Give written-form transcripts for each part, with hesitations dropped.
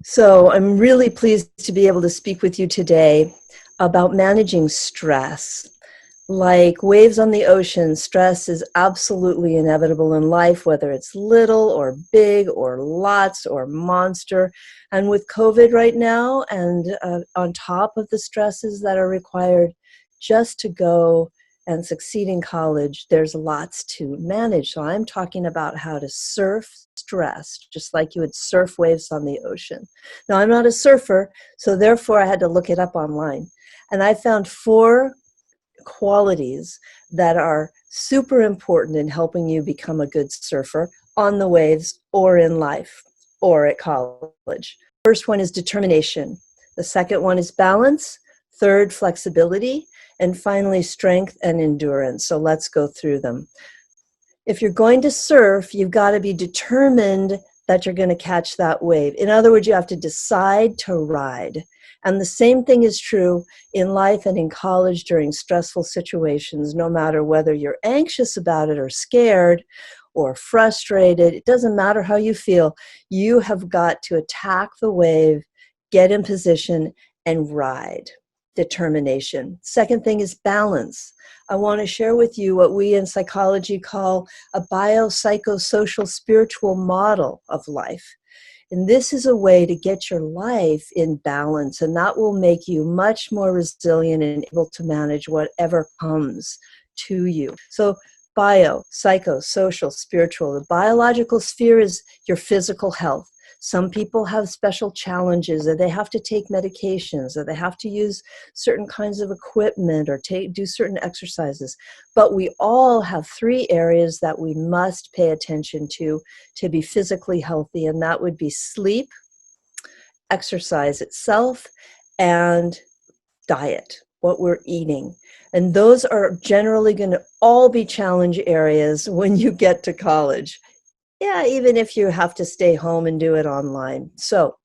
So I'm really pleased to be able to speak with you today about managing stress. Like waves on the ocean, stress is absolutely inevitable in life, whether it's little or big or lots or monster. And with COVID right now, and on top of the stresses that are required just to go and succeed in college, there's lots to manage. So I'm talking about how to surf stress, just like you would surf waves on the ocean. Now, I'm not a surfer, so therefore I had to look it up online. And I found 4 qualities that are super important in helping you become a good surfer on the waves or in life or at college. First one is determination. The second one is balance. Third, flexibility. And finally, strength and endurance. So let's go through them. If you're going to surf, you've got to be determined that you're going to catch that wave. In other words, you have to decide to ride. And the same thing is true in life and in college during stressful situations, no matter whether you're anxious about it or scared or frustrated. It doesn't matter how you feel. You have got to attack the wave, get in position, and ride. Determination. Second thing is balance. I want to share with you what we in psychology call a biopsychosocial spiritual model of life. And this is a way to get your life in balance, and that will make you much more resilient and able to manage whatever comes to you. So bio, psycho, social, spiritual. The biological sphere is your physical health. Some people have special challenges, or they have to take medications, or they have to use certain kinds of equipment, or do certain exercises. But we all have 3 areas that we must pay attention to be physically healthy, and that would be sleep, exercise itself, and diet, what we're eating. And those are generally going to all be challenge areas when you get to college. Yeah, even if you have to stay home and do it online. So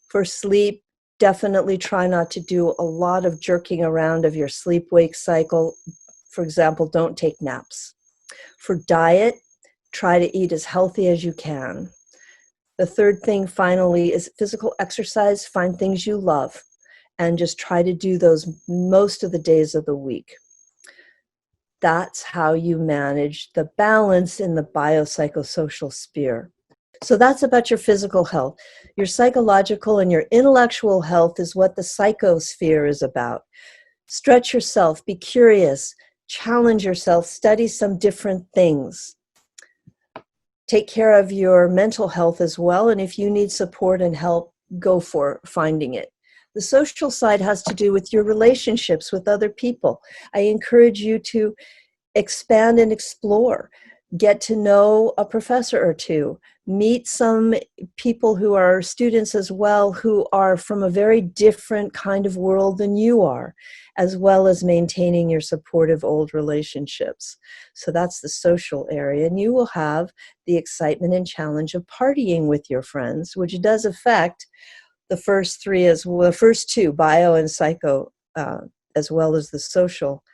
for sleep, definitely try not to do a lot of jerking around of your sleep-wake cycle. For example, don't take naps. For diet, try to eat as healthy as you can. The third thing, finally, is physical exercise. Find things you love and just try to do those most of the days of the week. That's how you manage the balance in the biopsychosocial sphere. So that's about your physical health. Your psychological and your intellectual health is what the psychosphere is about. Stretch yourself, be curious, challenge yourself, study some different things. Take care of your mental health as well, and if you need support and help, go for finding it. The social side has to do with your relationships with other people. I encourage you to expand and explore. Get to know a professor or two. Meet some people who are students as well, who are from a very different kind of world than you are, as well as maintaining your supportive old relationships. So that's the social area. And you will have the excitement and challenge of partying with your friends, which does affect the first 3 as well, the first 2, bio and psycho, as well as the social.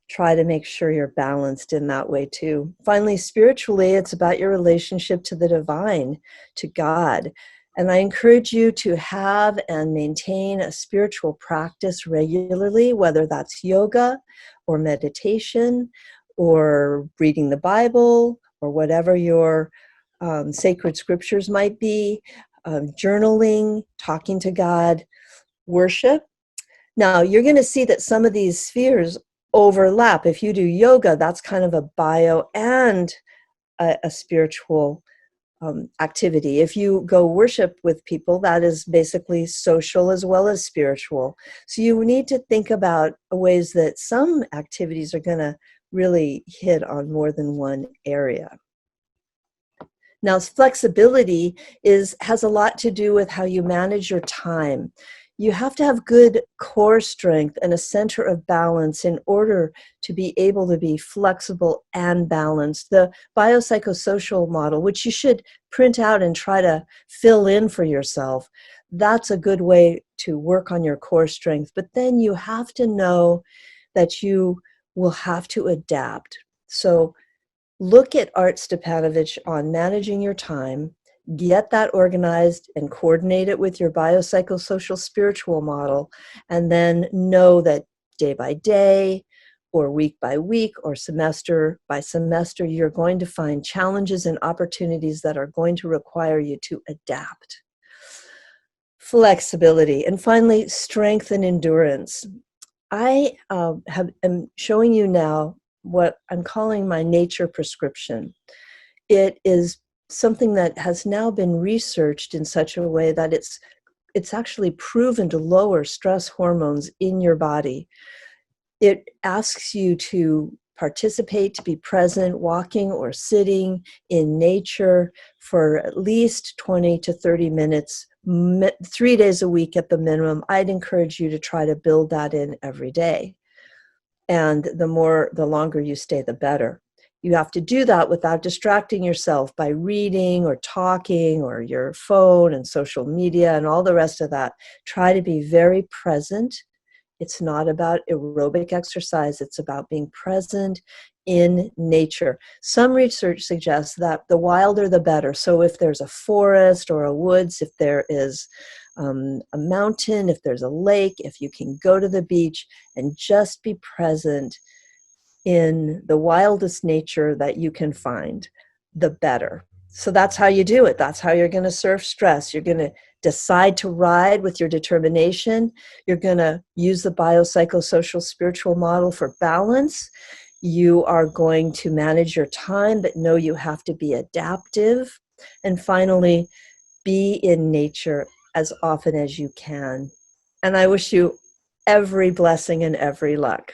Try to make sure you're balanced in that way too. Finally, spiritually, it's about your relationship to the divine, to God. And I encourage you to have and maintain a spiritual practice regularly, whether that's yoga or meditation or reading the Bible or whatever your sacred scriptures might be, journaling, talking to God, worship. Now, you're going to see that some of these spheres overlap. If you do yoga, that's kind of a bio and a spiritual activity. If you go worship with people, that is basically social as well as spiritual. So you need to think about ways that some activities are going to really hit on more than one area. Now, flexibility has a lot to do with how you manage your time. You have to have good core strength and a center of balance in order to be able to be flexible and balanced. The biopsychosocial model, which you should print out and try to fill in for yourself, that's a good way to work on your core strength. But then you have to know that you will have to adapt. So look at Art Stepanovich on managing your time. get that organized and coordinate it with your biopsychosocial spiritual model, and then know that day by day or week by week or semester by semester, you're going to find challenges and opportunities that are going to require you to adapt. Flexibility. And finally, strength and endurance. I am showing you now what I'm calling my nature prescription. It is something that has now been researched in such a way that it's actually proven to lower stress hormones in your body. It asks you to participate, to be present, walking or sitting in nature for at least 20 to 30 minutes, 3 days a week at the minimum. I'd encourage you to try to build that in every day. And the longer you stay, the better. You have to do that without distracting yourself by reading or talking or your phone and social media and all the rest of that. Try to be very present. It's not about aerobic exercise. It's about being present in nature. Some research suggests that the wilder the better. So if there's a forest or a woods, if there is a mountain, if there's a lake, if you can go to the beach and just be present in the wildest nature that you can find, the better. So that's how you do it. That's how you're going to surf stress. You're going to decide to ride with your determination. You're going to use the biopsychosocial spiritual model for balance. You are going to manage your time, but know you have to be adaptive. And finally, be in nature as often as you can. And I wish you every blessing and every luck.